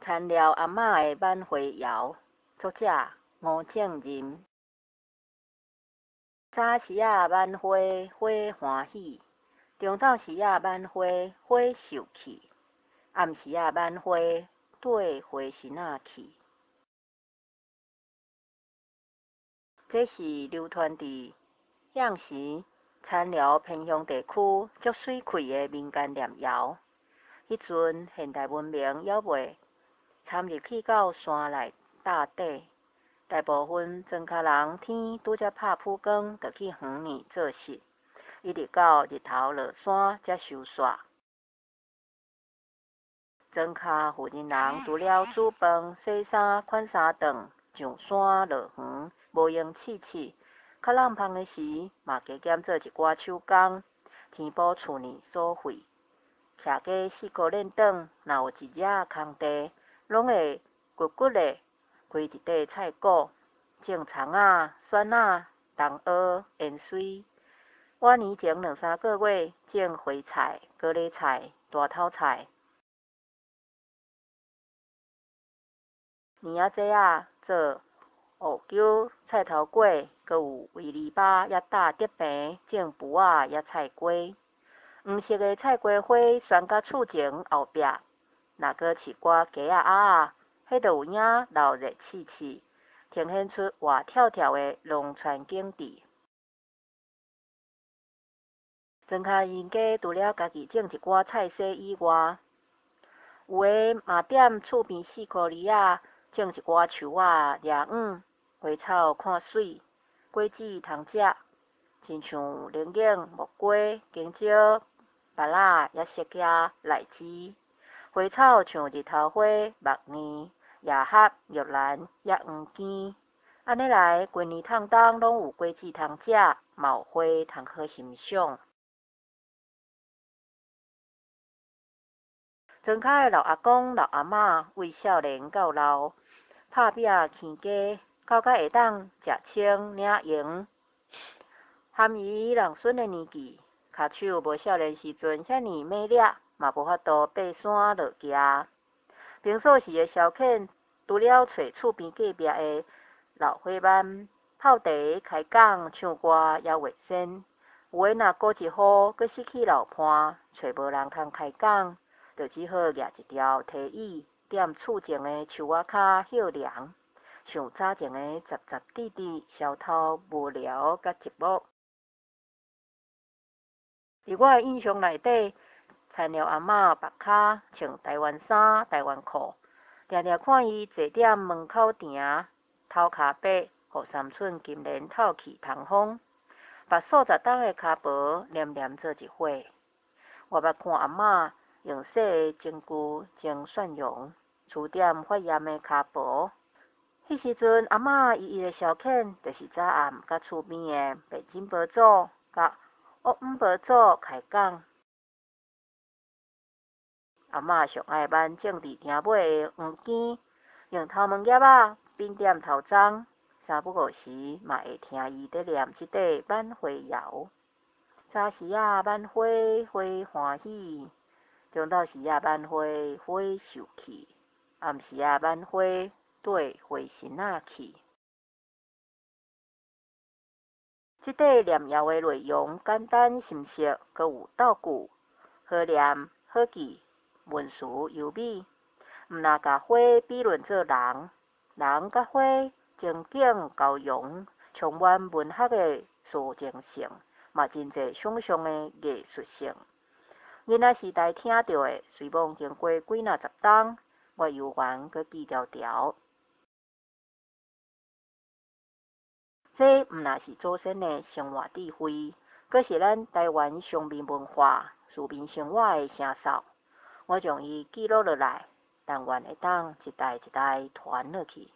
田寮阿嬷的挽回谣，作者吴正仁。早时啊挽回花欢喜，中昼时啊挽回花受气，暗时啊挽回缀花神仔去。这是流传伫向时田寮偏乡地区足水气的民间念谣。迄阵现代文明还未参入去到山内大底，大部分庄脚人天拄则拍曝光，就去园里做事，一直到日头落山才收煞。庄脚附近人除了煮饭、洗衫、款衫顿，上山落园，无用试试。较人芳的时，嘛加减做一寡手工，填补厝内所费。徛过4个练顿，若有一日空地，拢会骨骨的开一块菜粿，种葱仔、蒜仔、冬蚵、盐水。我年前2-3个月种花菜、高丽菜、大头菜。年仔节啊，做芋球、菜头粿，阁有为篱笆也搭竹棚，种蒲仔也菜瓜。黄色的菜瓜花旋到厝前后壁，若阁饲寡鸡仔鸭仔，迄就有影闹热气气，呈现出活跳跳的农村景致。庄脚人家除了家己种一寡菜色以外，有的嘛踮厝边4块里仔种一寡树仔、叶黄、花草看水、果子通食，亲像龙眼、木瓜、香蕉、芭乐也色茄、荔枝。花草像日头花、木耳、野合、玉兰也黄根。安尼来，规年通冬拢有果子通食，嘛有花通好欣赏。庄脚的老阿公、老阿嬷为少年到老，拍拼起家，到会当食青领用。含伊人孙的年纪，骹手无少年时阵遐尼美丽，嘛无法度爬山落行。平素时的消遣，除了找厝边隔壁的老伙伴泡茶、开讲、唱歌也卫生。有诶若过一户，阁失去老伴，找无人通开讲，就只好举一条梯椅，踮厝前的树仔骹歇凉，像早前的杂杂滴滴，消透无聊甲寂寞。伫我的印象内底，田寮阿嬷目骹穿台湾衫、台湾裤，定定看伊坐踮门口埕，头骹白，互3寸金链透气通风，把数十重的骹薄黏黏做一伙。我捌看阿嬷用洗的针菇蒸蒜蓉，煮点发炎的骹薄。迄时阵，阿嬷伊的消遣，就是早暗甲厝边的便金婆祖甲乌姆婆祖开讲。阿嬷上爱挽种伫厅尾的黄根，用头毛叶仔编点头章，三不五时嘛会听伊在念即块挽回谣。早时啊挽回花欢喜，中昼时啊挽回花受气，暗时啊挽回缀花神仔去。即块念谣的内容简单深刻，阁有道具，好念好记，文词优美。毋若甲花比论做人，人甲花情景交融，充满文学的抒情性，嘛真侪想象的艺术性。囡仔时代听到的，随梦经过几若十冬，我犹原阁记条条。这毋若是祖先的生活智慧，阁是咱台湾乡民文化、市民生活的声哨。我将伊记录落来，但愿会当一代一代传落去。